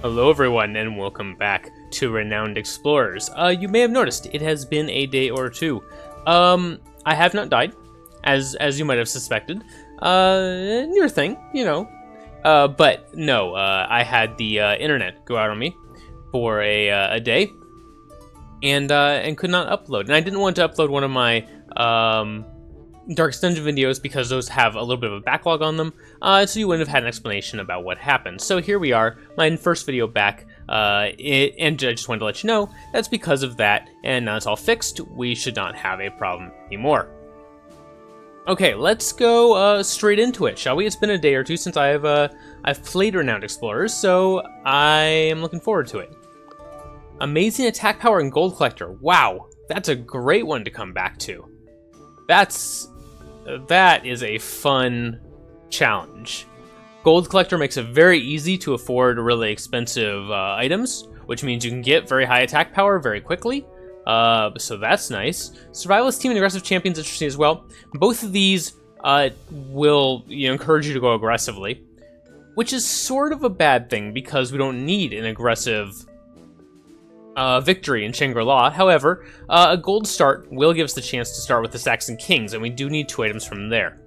Hello everyone, and welcome back to Renowned Explorers. You may have noticed, it has been a day or two. I have not died, as you might have suspected. Near thing, you know. But no, I had the internet go out on me for a day, and could not upload. And I didn't want to upload one of my Darkest Dungeon videos because those have a little bit of a backlog on them, so you wouldn't have had an explanation about what happened. So here we are, my first video back, and I just wanted to let you know that's because of that, and now it's all fixed. We should not have a problem anymore. Okay, let's go straight into it, shall we? It's been a day or two since I've played Renowned Explorers, so I am looking forward to it. Amazing attack power and gold collector. Wow, that's a great one to come back to. That is a fun challenge. Gold collector makes it very easy to afford really expensive items, which means you can get very high attack power very quickly. So that's nice. Survivalist team and aggressive champions interesting as well. Both of these will encourage you to go aggressively, which is sort of a bad thing because we don't need an aggressive victory in Shangri-La. However, a gold start will give us the chance to start with the Saxon Kings, and we do need 2 items from there.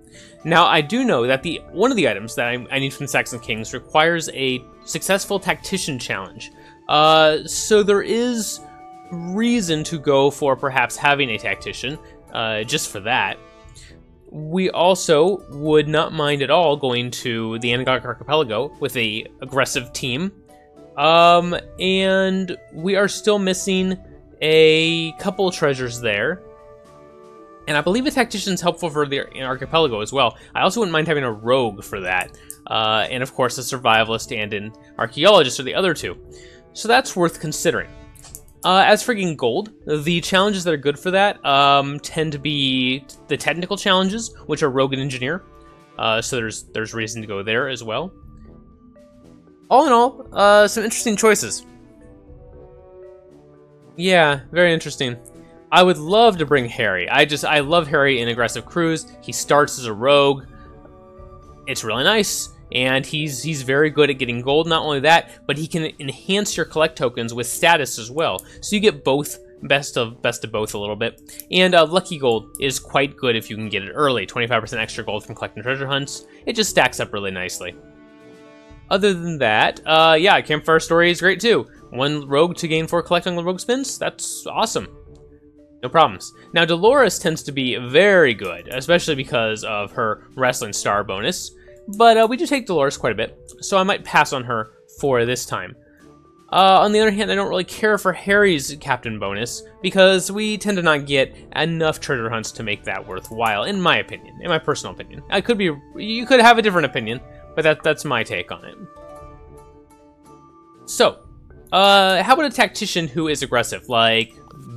Now, I do know that one of the items that I need from the Saxon Kings requires a successful tactician challenge. So there is reason to go for perhaps having a tactician, just for that. We also would not mind at all going to the Angkor Archipelago with a aggressive team. And we are still missing a couple treasures there. And I believe a tactician is helpful for the archipelago as well. I also wouldn't mind having a rogue for that. And of course a survivalist and an archaeologist are the other 2. So that's worth considering. As for getting gold, the challenges that are good for that tend to be the technical challenges, which are rogue and engineer. So there's reason to go there as well. All in all, some interesting choices. Yeah, very interesting. I would love to bring Harry. I love Harry in Aggressive Cruise. He starts as a rogue. It's really nice, and he's very good at getting gold. Not only that, but he can enhance your collect tokens with status as well. So you get both, best of both a little bit. And Lucky Gold is quite good if you can get it early. 25% extra gold from collecting treasure hunts. It just stacks up really nicely. Other than that, yeah, Campfire Story is great too. 1 rogue to gain 4 collecting rogue spins. That's awesome. No problems. Now, Dolores tends to be very good, especially because of her Wrestling Star bonus. But we do take Dolores quite a bit, so I might pass on her for this time. On the other hand, I don't really care for Harry's Captain bonus, because we tend to not get enough treasure hunts to make that worthwhile, in my opinion, in my personal opinion. You could have a different opinion, but that's my take on it. So, how about a tactician who is aggressive, like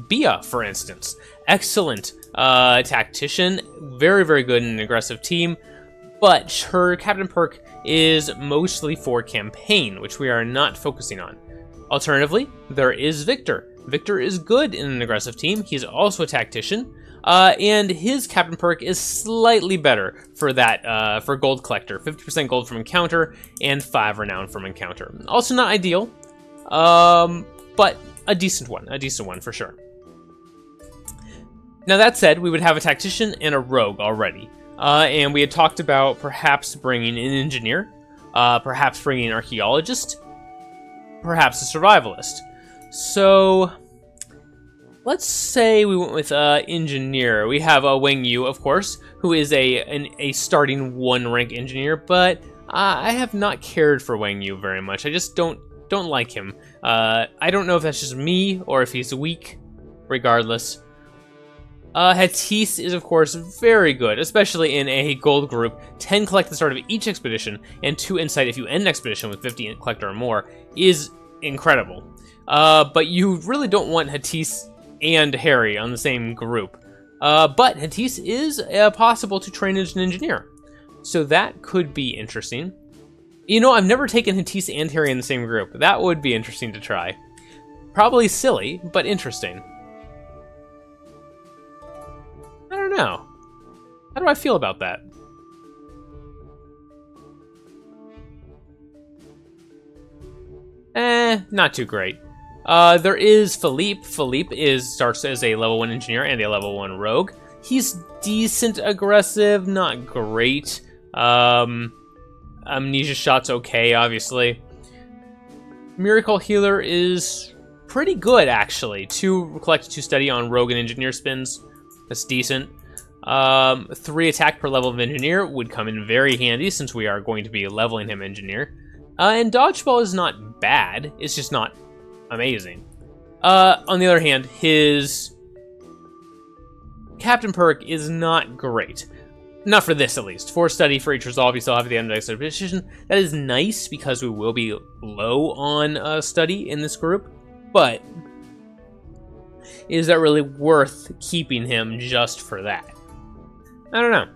Bia, for instance? Excellent tactician, very, very good in an aggressive team, but her captain perk is mostly for campaign, which we are not focusing on. Alternatively, there is Victor. Victor is good in an aggressive team. He's also a tactician. And his captain perk is slightly better for that, for gold collector. 50% gold from encounter and 5 renown from encounter. Also not ideal, but a decent one for sure. Now that said, we would have a tactician and a rogue already. And we had talked about perhaps bringing an engineer, perhaps bringing an archaeologist, perhaps a survivalist. So let's say we went with engineer. We have Wang Yu, of course, who is a starting 1 rank engineer, but I have not cared for Wang Yu very much. I just don't like him. I don't know if that's just me or if he's weak. Regardless, Hattis is of course very good, especially in a gold group. 10 collect at the start of each expedition, and 2 insight if you end an expedition with 50 collect or more is incredible. But you really don't want Hattis and Harry on the same group. But Hattis is possible to train as an engineer, so that could be interesting. You know, I've never taken Hattis and Harry in the same group. That would be interesting to try. Probably silly, but interesting. I don't know. How do I feel about that? not too great. There is Philippe. Starts as a level 1 engineer and a level 1 rogue. He's decent aggressive, not great. Amnesia shot's okay, obviously. Miracle Healer is pretty good, actually. 2 collect, 2 study on rogue and engineer spins. That's decent. 3 attack per level of engineer would come in very handy since we are going to be leveling him engineer. And dodgeball is not bad. It's just not amazing. On the other hand, his captain perk is not great. Not for this, at least. 4 study for each resolve you still have at the end of the expedition. That is nice because we will be low on study in this group. But is that really worth keeping him just for that? I don't know.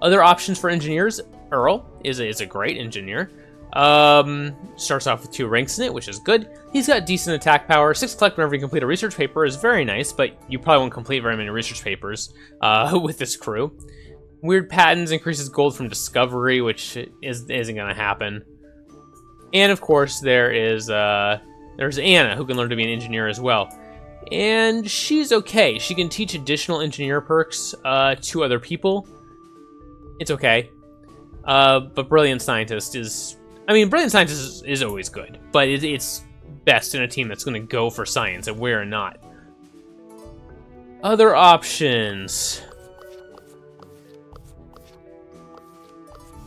Other options for engineers. Earl is a great engineer. Starts off with 2 ranks in it, which is good. He's got decent attack power. 6 collect whenever you complete a research paper is very nice, but you probably won't complete very many research papers with this crew. Weird Patents increases gold from discovery, which isn't going to happen. And of course, there's Anna, who can learn to be an engineer as well. And she's okay. She can teach additional engineer perks to other people. It's okay. But Brilliant Scientist is... I mean, Brilliant Scientist is always good, but it's best in a team that's going to go for science, and we're not. Other options.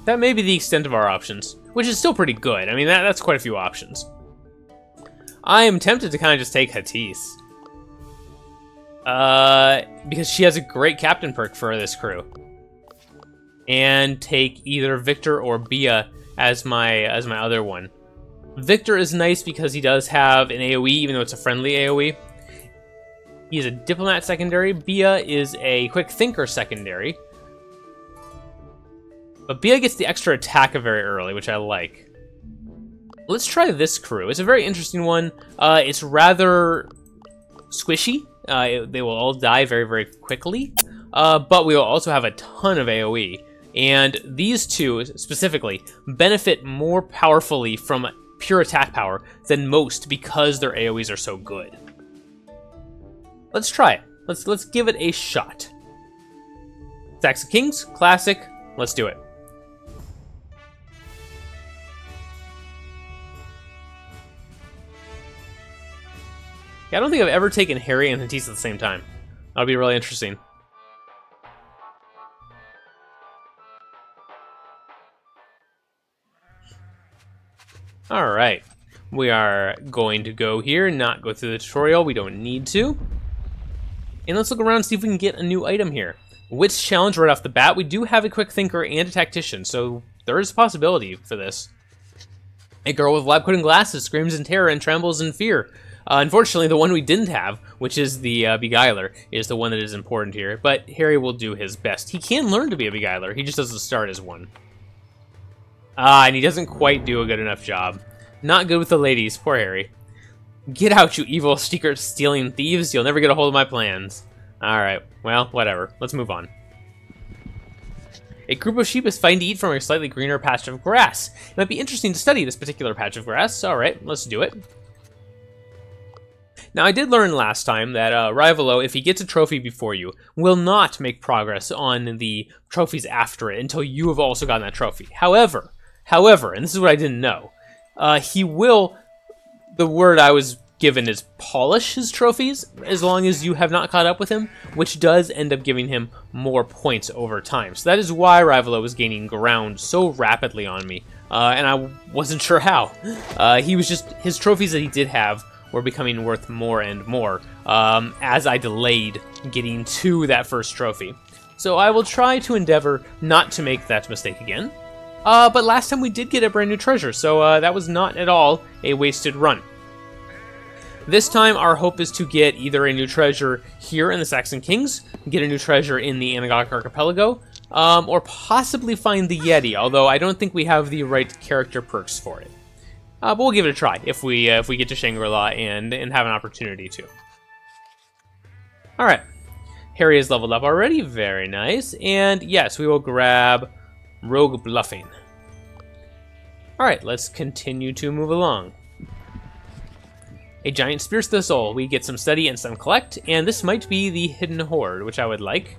That may be the extent of our options, which is still pretty good. I mean, that's quite a few options. I am tempted to kind of just take Hattis. Because she has a great captain perk for this crew. And take either Victor or Bia as my other one. Victor is nice because he does have an AoE, even though it's a friendly AoE. He's a diplomat secondary. Bia is a quick thinker secondary. But Bia gets the extra attack very early, which I like. Let's try this crew. It's a very interesting one. It's rather squishy. They will all die very, very quickly. But we will also have a ton of AoE. And these two, specifically, benefit more powerfully from pure attack power than most because their AoEs are so good. Let's try it. Let's give it a shot. Stacks of Kings, classic. Let's do it. Yeah, I don't think I've ever taken Harry and Hattis at the same time. That'll be really interesting. Alright, we are going to go here, not go through the tutorial, we don't need to. And let's look around and see if we can get a new item here. Wits challenge right off the bat. We do have a quick thinker and a tactician, so there is a possibility for this. A girl with lab-coated glasses screams in terror and trembles in fear. Unfortunately, the one we didn't have, which is the Beguiler, is the one that is important here. But Harry will do his best. He can learn to be a Beguiler, he just doesn't start as one. And he doesn't quite do a good enough job. Not good with the ladies, poor Harry. Get out, you evil secret-stealing thieves. You'll never get a hold of my plans. Alright, well, whatever. Let's move on. A group of sheep is fighting to eat from a slightly greener patch of grass. It might be interesting to study this particular patch of grass. Alright, let's do it. Now, I did learn last time that Rivalo, if he gets a trophy before you, will not make progress on the trophies after it until you have also gotten that trophy. However, and this is what I didn't know, he will, the word I was given is polish his trophies as long as you have not caught up with him, which does end up giving him more points over time. So that is why Rivalo was gaining ground so rapidly on me, and I wasn't sure how. His trophies that he did have were becoming worth more and more as I delayed getting to that first trophy. So I will try to endeavor not to make that mistake again. But last time we did get a brand new treasure, so that was not at all a wasted run. This time our hope is to get either a new treasure here in the Saxon Kings, get a new treasure in the Anagogic Archipelago, or possibly find the Yeti, although I don't think we have the right character perks for it. But we'll give it a try if we get to Shangri-La and have an opportunity to. Alright, Harry is leveled up already, very nice, and yes, we will grab Rogue Bluffing. Alright, let's continue to move along. A giant spears to the soul. We get some study and some collect, and this might be the hidden hoard, which I would like.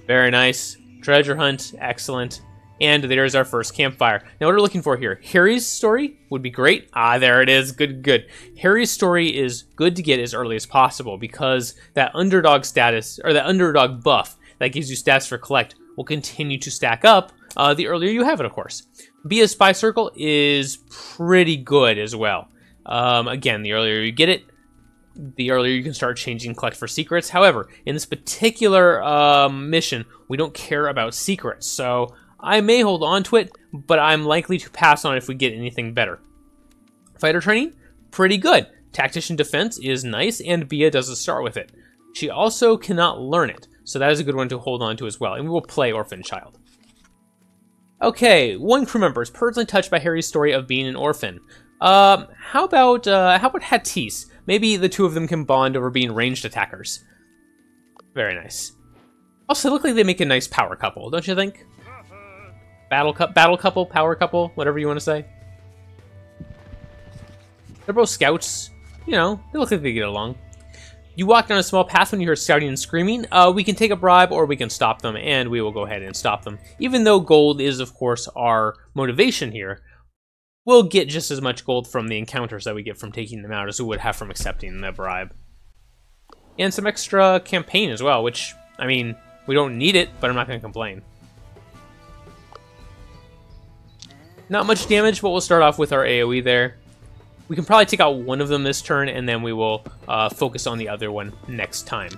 Very nice. Treasure hunt, excellent. And there's our first campfire. Now what are we looking for here? Harry's story would be great. Ah, there it is. Good, good. Harry's story is good to get as early as possible because that underdog status, or that underdog buff that gives you stats for collect will continue to stack up the earlier you have it, of course. Bia's spy circle is pretty good as well. Again, the earlier you get it, the earlier you can start changing collect for secrets. However, in this particular mission, we don't care about secrets, so I may hold on to it, but I'm likely to pass on it if we get anything better. Fighter training, pretty good. Tactician defense is nice, and Bia doesn't start with it. She also cannot learn it, so that is a good one to hold on to as well, and we will play Orphan Child. Okay, one crew member is personally touched by Harry's story of being an orphan. How about Hattis? Maybe the two of them can bond over being ranged attackers. Very nice. Also, they look like they make a nice power couple, don't you think? Battle couple, power couple, whatever you want to say. They're both scouts. You know, they look like they get along. You walk down a small path when you hear shouting and screaming. We can take a bribe or we can stop them, and we will go ahead and stop them. Even though gold is, of course, our motivation here, we'll get just as much gold from the encounters that we get from taking them out as we would have from accepting the bribe. And some extra campaign as well, which, I mean, we don't need it, but I'm not going to complain. Not much damage, but we'll start off with our AoE there. We can probably take out one of them this turn, and then we will focus on the other one next time.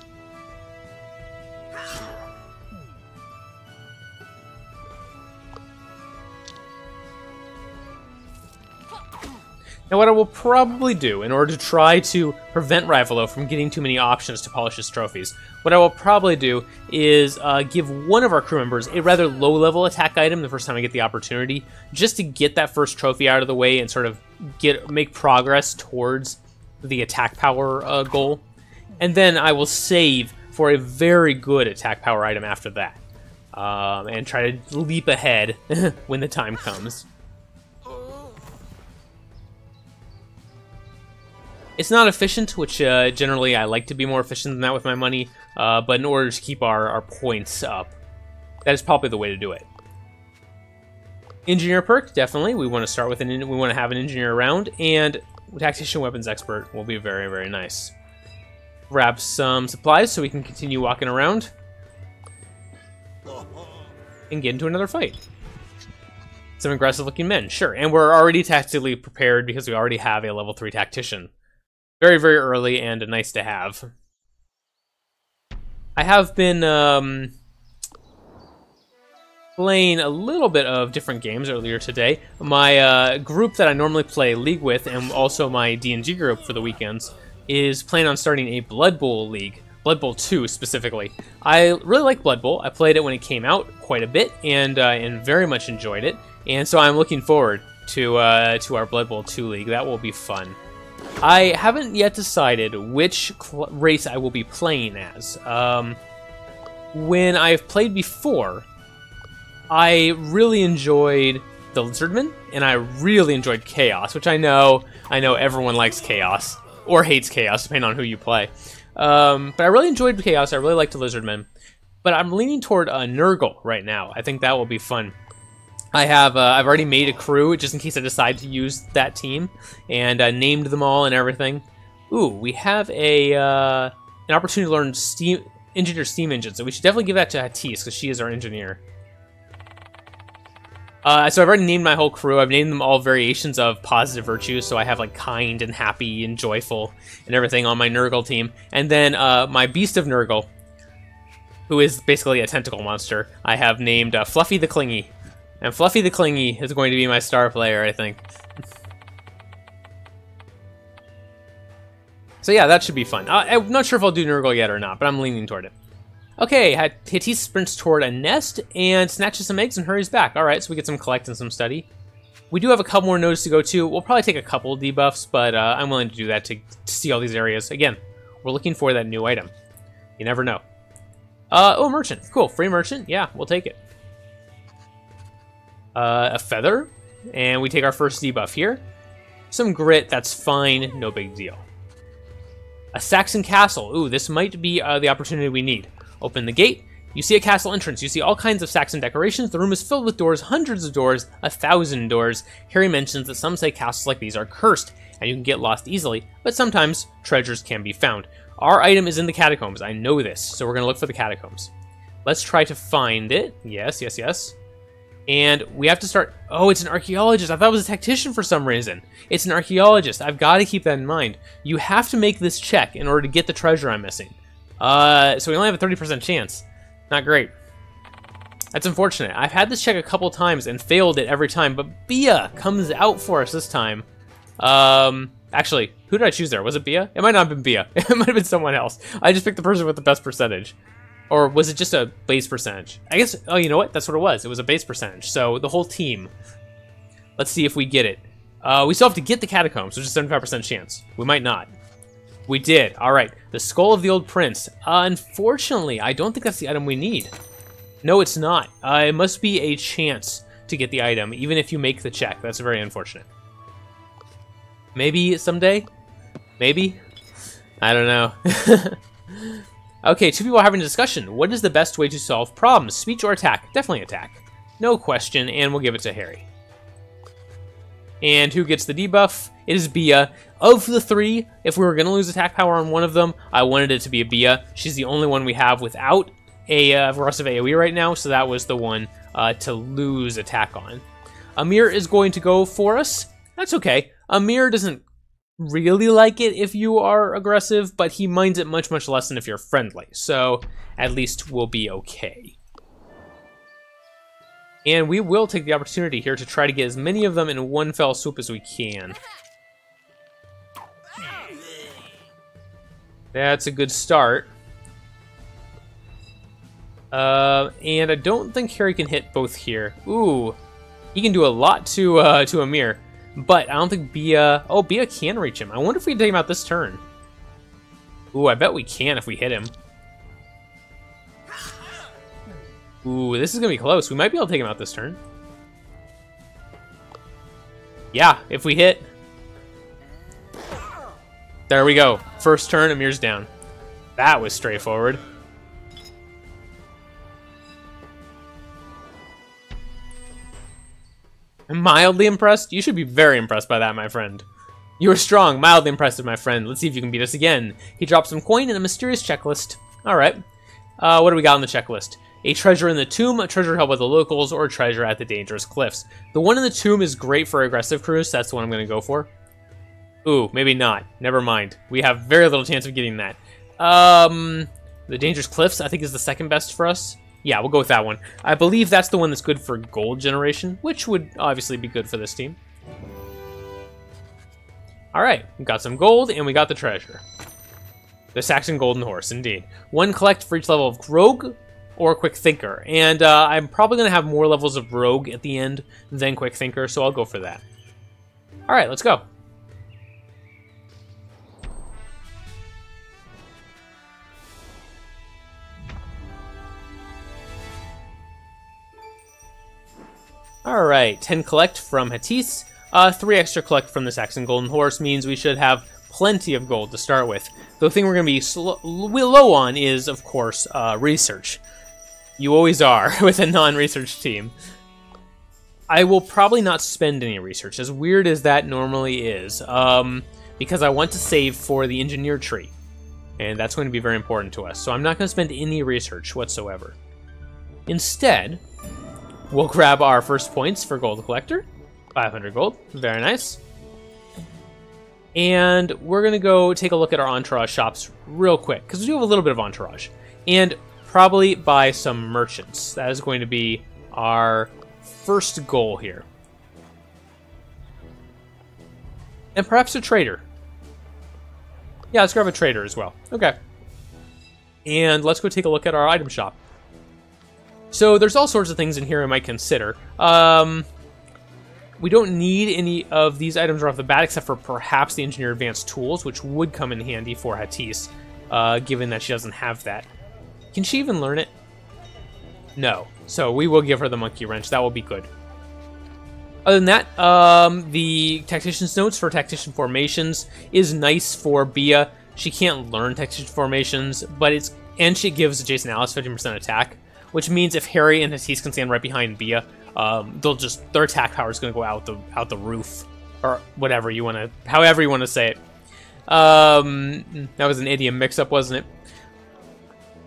Now what I will probably do, in order to try to prevent Rivalo from getting too many options to polish his trophies, what I will probably do is give one of our crew members a rather low-level attack item the first time I get the opportunity, just to get that first trophy out of the way and sort of make progress towards the attack power goal. And then I will save for a very good attack power item after that, and try to leap ahead when the time comes. It's not efficient, which generally I like to be more efficient than that with my money, but in order to keep our points up, that is probably the way to do it. Engineer perk, definitely. We want to start with we want to have an engineer around, and tactician weapons expert will be very, very nice. Grab some supplies so we can continue walking around and get into another fight. Some aggressive looking men, sure, and we're already tactically prepared because we already have a level 3 tactician. Very, very early and nice to have. I have been playing a little bit of different games earlier today. My group that I normally play League with, and also my D&G group for the weekends, is planning on starting a Blood Bowl League. Blood Bowl 2 specifically. I really like Blood Bowl. I played it when it came out quite a bit and very much enjoyed it. And so I'm looking forward to our Blood Bowl 2 League. That will be fun. I haven't yet decided which race I will be playing as. When I've played before, I really enjoyed the Lizardman, and I really enjoyed Chaos, which I know everyone likes Chaos, or hates Chaos, depending on who you play. But I really enjoyed Chaos, I really liked the Lizardman, but I'm leaning toward Nurgle right now. I think that will be fun. I've already made a crew just in case I decide to use that team, and named them all and everything. Ooh, we have an opportunity to learn engineer steam engines, so we should definitely give that to Hattis because she is our engineer. So I've already named my whole crew. I've named them all variations of positive virtues, so I have like kind and happy and joyful and everything on my Nurgle team. And then my Beast of Nurgle, who is basically a tentacle monster, I have named Fluffy the Clingy. And Fluffy the Clingy is going to be my star player, I think. So yeah, that should be fun. I'm not sure if I'll do Nurgle yet or not, but I'm leaning toward it. Okay, Hattis sprints toward a nest and snatches some eggs and hurries back. Alright, so we get some collect and some study. We do have a couple more nodes to go to. We'll probably take a couple debuffs, but I'm willing to do that to see all these areas. Again, we're looking for that new item. You never know. Oh, merchant. Cool, free merchant. Yeah, we'll take it. A feather, and we take our first debuff here. Some grit, that's fine, no big deal. A Saxon castle. Ooh, this might be the opportunity we need. Open the gate. You see a castle entrance. You see all kinds of Saxon decorations. The room is filled with doors, hundreds of doors, 1,000 doors. Harry mentions that some say castles like these are cursed, and you can get lost easily, but sometimes treasures can be found. Our item is in the catacombs. I know this, so we're going to look for the catacombs. Let's try to find it. Yes, yes, yes. And we have to start... Oh, it's an archaeologist. I thought it was a tactician for some reason. It's an archaeologist. I've got to keep that in mind. You have to make this check in order to get the treasure I'm missing. So we only have a 30% chance. Not great. That's unfortunate. I've had this check a couple times and failed it every time, but Bia comes out for us this time. Actually, who did I choose there? Was it Bia? It might not have been Bia. It might have been someone else. I just picked the person with the best percentage. Or was it just a base percentage? I guess, oh, you know what? That's what it was. It was a base percentage. So the whole team. Let's see if we get it. We still have to get the catacombs, which is a 75% chance. We might not. We did. All right. The skull of the old prince. Unfortunately, I don't think that's the item we need. No, it's not. It must be a chance to get the item, even if you make the check. That's very unfortunate. Maybe someday? Maybe? I don't know. Okay, two people are having a discussion. What is the best way to solve problems? Speech or attack? Definitely attack. No question, and we'll give it to Harry. And who gets the debuff? It is Bia. Of the three, if we were going to lose attack power on one of them, I wanted it to be a Bia. She's the only one we have without a aggressive AoE right now, so that was the one to lose attack on. Amir is going to go for us. That's okay. Amir doesn't really like it if you are aggressive, but he minds it much, much less than if you're friendly. So at least we'll be okay. And we will take the opportunity here to try to get as many of them in one fell swoop as we can. That's a good start. And I don't think Harry can hit both here. Ooh, he can do a lot to Amir. But I don't think Bia... Oh, Bia can reach him. I wonder if we can take him out this turn. Ooh, I bet we can if we hit him. Ooh, this is going to be close. We might be able to take him out this turn. Yeah, if we hit. There we go. First turn, Amir's down. That was straightforward. Mildly impressed? You should be very impressed by that, my friend. You are strong, mildly impressive, my friend. Let's see if you can beat us again. He drops some coin in a mysterious checklist. Alright. What do we got on the checklist? A treasure in the tomb, a treasure held by the locals, or a treasure at the dangerous cliffs. The one in the tomb is great for aggressive crews, so that's the one I'm going to go for. Ooh, maybe not. Never mind. We have very little chance of getting that. The dangerous cliffs, I think, is the second best for us. Yeah, we'll go with that one. I believe that's the one that's good for gold generation, which would obviously be good for this team. Alright, we got some gold, and we got the treasure. The Saxon Golden Horse, indeed. One collect for each level of Rogue or Quick Thinker. And I'm probably going to have more levels of Rogue at the end than Quick Thinker, so I'll go for that. Alright, let's go. Alright, 10 collect from Hattis. 3 extra collect from the Saxon Golden Horse means we should have plenty of gold to start with. The thing we're going to be low on is, of course, research. You always are with a non-research team. I will probably not spend any research, as weird as that normally is, because I want to save for the engineer tree. And that's going to be very important to us, so I'm not going to spend any research whatsoever. Instead, we'll grab our first points for Gold Collector. 500 gold. Very nice. And we're going to go take a look at our entourage shops real quick, because we do have a little bit of entourage. And probably buy some merchants. That is going to be our first goal here. And perhaps a trader. Yeah, let's grab a trader as well. Okay. And let's go take a look at our item shop. So there's all sorts of things in here I might consider. We don't need any of these items right off the bat, except for perhaps the Engineer Advanced Tools, which would come in handy for Hattis, given that she doesn't have that. Can she even learn it? No. So we will give her the Monkey Wrench. That will be good. Other than that, the Tactician's Notes for Tactician Formations is nice for Bia. She can't learn Tactician Formations, but and she gives adjacent allies 15% attack, which means if Harry and Hatise can stand right behind Bia, their attack power is going to go out the roof, or whatever you want to, however you want to say it. That was an idiom mix-up, wasn't it?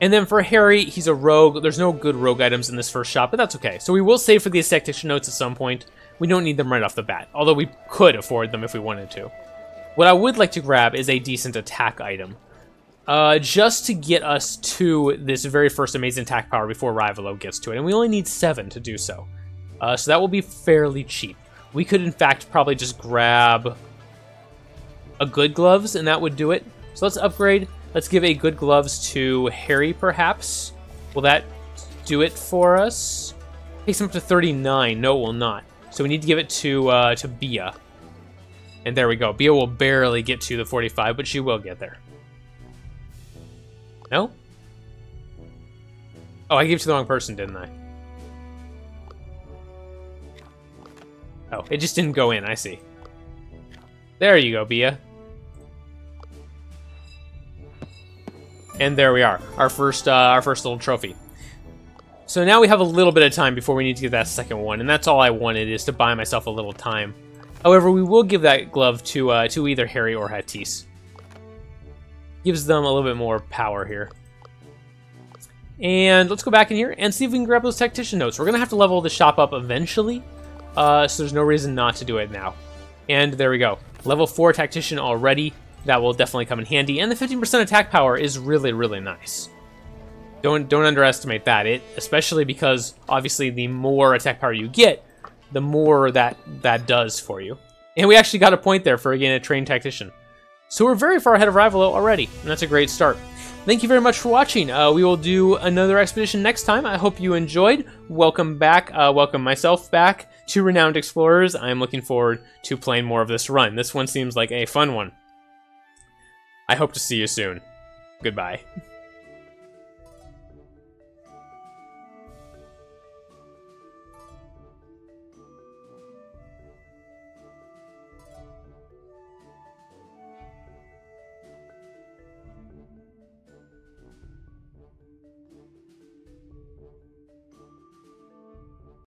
And then for Harry, he's a rogue. There's no good rogue items in this first shop, but that's okay. So we will save for these Tactician Notes at some point. We don't need them right off the bat, although we could afford them if we wanted to. What I would like to grab is a decent attack item, just to get us to this very first amazing attack power before Rivalo gets to it, and we only need 7 to do so. So that will be fairly cheap. We could, in fact, probably just grab a Good Gloves, and that would do it. So let's upgrade. Let's give a Good Gloves to Harry, perhaps. Will that do it for us? Takes him up to 39. No, it will not. So we need to give it to Bia. And there we go. Bia will barely get to the 45, but she will get there. No? Oh, I gave it to the wrong person, didn't I? Oh, it just didn't go in. I see. There you go, Bia. And there we are. Our first little trophy. So now we have a little bit of time before we need to get that second one, and that's all I wanted, is to buy myself a little time. However, we will give that glove to either Harry or Hatise. Gives them a little bit more power here. And let's go back in here and see if we can grab those Tactician Notes. We're going to have to level the shop up eventually, so there's no reason not to do it now. And there we go. Level 4 Tactician already. That will definitely come in handy. And the 15% attack power is really, really nice. Don't underestimate that, especially because, obviously, the more attack power you get, the more that does for you. And we actually got a point there for, again, a trained tactician. So we're very far ahead of Rivalo already, and that's a great start. Thank you very much for watching. We will do another expedition next time. I hope you enjoyed. Welcome back. Welcome myself back to Renowned Explorers. I'm looking forward to playing more of this run. This one seems like a fun one. I hope to see you soon. Goodbye.